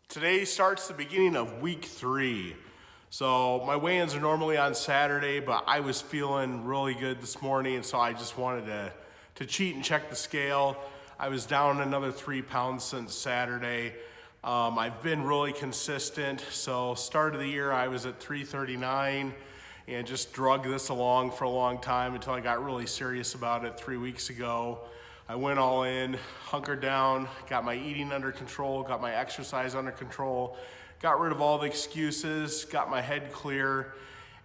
Today starts the beginning of week 3. So my weigh-ins are normally on Saturday, but I was feeling really good this morning, and so I just wanted to cheat and check the scale. I was down another 3 pounds since Saturday. I've been really consistent. So start of the year, I was at 339 and just drug this along for a long time until I got really serious about it 3 weeks ago. I went all in, hunkered down, got my eating under control, got my exercise under control, got rid of all the excuses, got my head clear,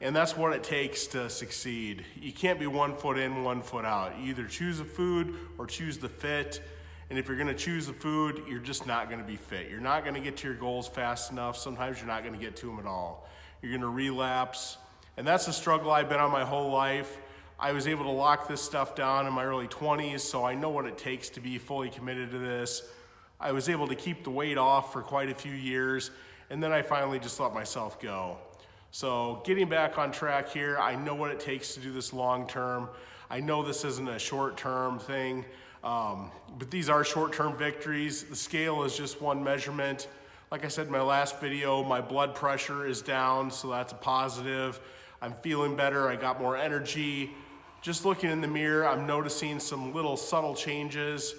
and that's what it takes to succeed. You can't be 1 foot in, 1 foot out. You either choose the food or choose the fit, and if you're gonna choose the food, you're just not gonna be fit. You're not gonna get to your goals fast enough. Sometimes you're not gonna get to them at all. You're gonna relapse, and that's the struggle I've been on my whole life. I was able to lock this stuff down in my early 20s, so I know what it takes to be fully committed to this. I was able to keep the weight off for quite a few years, and then I finally just let myself go. So getting back on track here, I know what it takes to do this long term. I know this isn't a short-term thing, but these are short-term victories. The scale is just one measurement. Like I said in my last video, my blood pressure is down, so that's a positive. I'm feeling better, I got more energy. Just looking in the mirror, I'm noticing some little subtle changes.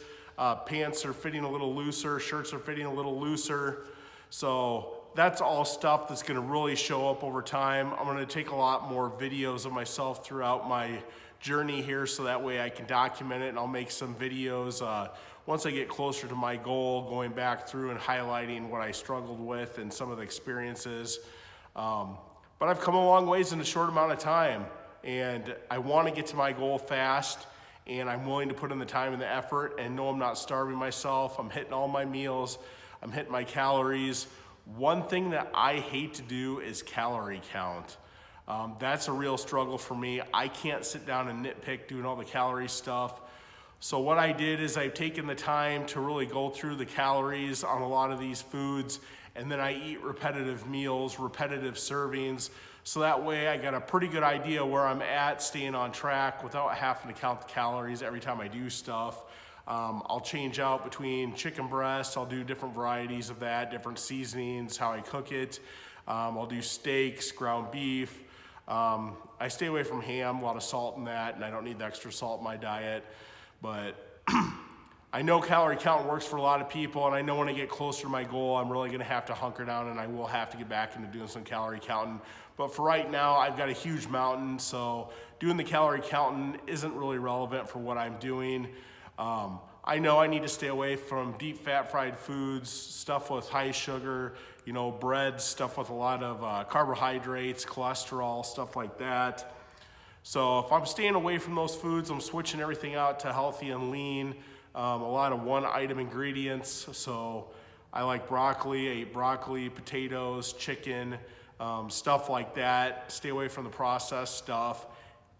Pants are fitting a little looser, shirts are fitting a little looser. So that's all stuff that's gonna really show up over time. I'm gonna take a lot more videos of myself throughout my journey here so that way I can document it, and I'll make some videos once I get closer to my goal, going back through and highlighting what I struggled with and some of the experiences. But I've come a long ways in a short amount of time, and I want to get to my goal fast, and I'm willing to put in the time and the effort and know I'm not starving myself. I'm hitting all my meals. I'm hitting my calories. One thing that I hate to do is calorie count. That's a real struggle for me. I can't sit down and nitpick doing all the calorie stuff. So what I did is I've taken the time to really go through the calories on a lot of these foods, and then I eat repetitive meals, repetitive servings, so that way I got a pretty good idea where I'm at, staying on track without having to count the calories every time I do stuff. I'll change out between chicken breasts, I'll do different varieties of that, different seasonings, how I cook it. I'll do steaks, ground beef. I stay away from ham, a lot of salt in that, and I don't need the extra salt in my diet. But I know calorie count works for a lot of people, and I know when I get closer to my goal, I'm really gonna have to hunker down, and I will have to get back into doing some calorie counting. But for right now, I've got a huge mountain, so doing the calorie counting isn't really relevant for what I'm doing. I know I need to stay away from deep fat fried foods, stuff with high sugar, bread, stuff with a lot of carbohydrates, cholesterol, stuff like that. So if I'm staying away from those foods, I'm switching everything out to healthy and lean, a lot of one-item ingredients. So I like broccoli, I eat broccoli, potatoes, chicken, stuff like that. Stay away from the processed stuff.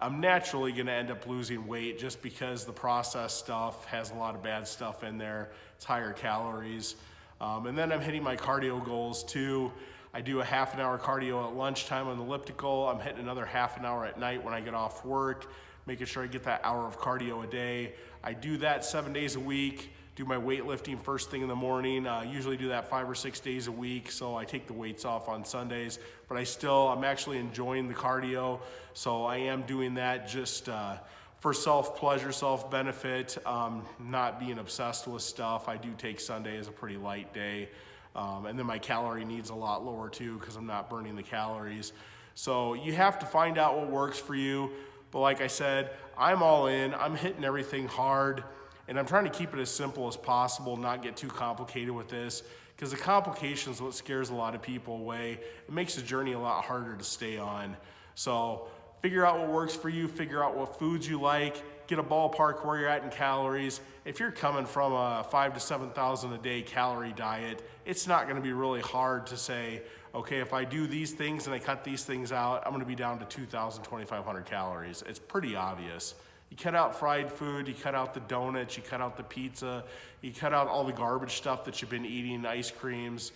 I'm naturally gonna end up losing weight just because the processed stuff has a lot of bad stuff in there. It's higher calories. And then I'm hitting my cardio goals too. I do a half an hour cardio at lunchtime on the elliptical. I'm hitting another half an hour at night when I get off work, making sure I get that hour of cardio a day. I do that 7 days a week, do my weightlifting first thing in the morning. Usually do that 5 or 6 days a week, so I take the weights off on Sundays, but I'm actually enjoying the cardio, so I am doing that just for self-pleasure, self-benefit, not being obsessed with stuff. I do take Sunday as a pretty light day. And then my calorie needs a lot lower too because I'm not burning the calories. So you have to find out what works for you. But like I said, I'm all in, I'm hitting everything hard, and I'm trying to keep it as simple as possible, not get too complicated with this, because the complication is what scares a lot of people away. It makes the journey a lot harder to stay on. So figure out what works for you, figure out what foods you like, get a ballpark where you're at in calories. If you're coming from a 5,000 to 7,000 a day calorie diet, it's not gonna be really hard to say, okay, if I do these things and I cut these things out, I'm gonna be down to 2,000, 2,500 calories. It's pretty obvious. You cut out fried food, you cut out the donuts, you cut out the pizza, you cut out all the garbage stuff that you've been eating, ice creams,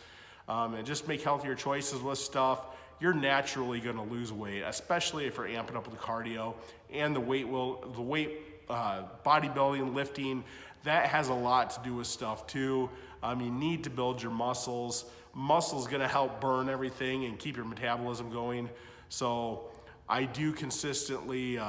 and just make healthier choices with stuff. You're naturally gonna lose weight, especially if you're amping up with the cardio, and the weight bodybuilding, lifting, that has a lot to do with stuff too. You need to build your muscles. Muscle's gonna help burn everything and keep your metabolism going. So I do consistently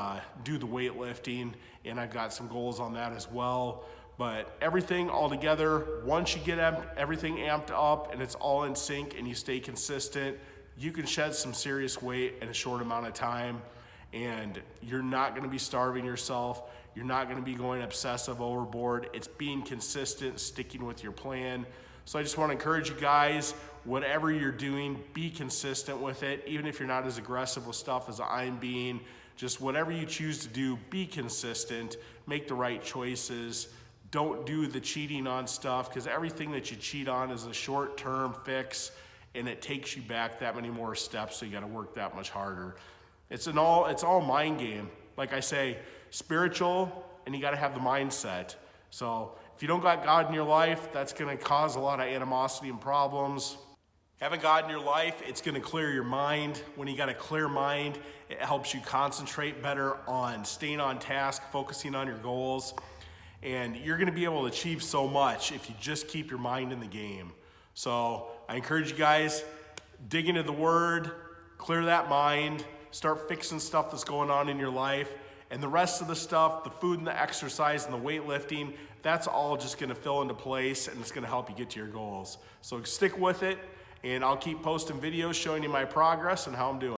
do the weightlifting, and I've got some goals on that as well. But everything all together, once you get everything amped up and it's all in sync and you stay consistent, you can shed some serious weight in a short amount of time, and you're not gonna be starving yourself. You're not gonna be going obsessive overboard. It's being consistent, sticking with your plan. So I just wanna encourage you guys, whatever you're doing, be consistent with it. Even if you're not as aggressive with stuff as I'm being, just whatever you choose to do, be consistent, make the right choices. Don't do the cheating on stuff, because everything that you cheat on is a short-term fix, and it takes you back that many more steps, so you gotta work that much harder. It's all mind game. Like I say, spiritual, and you gotta have the mindset. So if you don't got God in your life, that's gonna cause a lot of animosity and problems. Having God in your life, it's gonna clear your mind. When you got a clear mind, it helps you concentrate better on staying on task, focusing on your goals. And you're gonna be able to achieve so much if you just keep your mind in the game. So I encourage you guys, dig into the Word, clear that mind, start fixing stuff that's going on in your life. And the rest of the stuff, the food and the exercise and the weightlifting, that's all just gonna fill into place, and it's gonna help you get to your goals. So stick with it, and I'll keep posting videos showing you my progress and how I'm doing.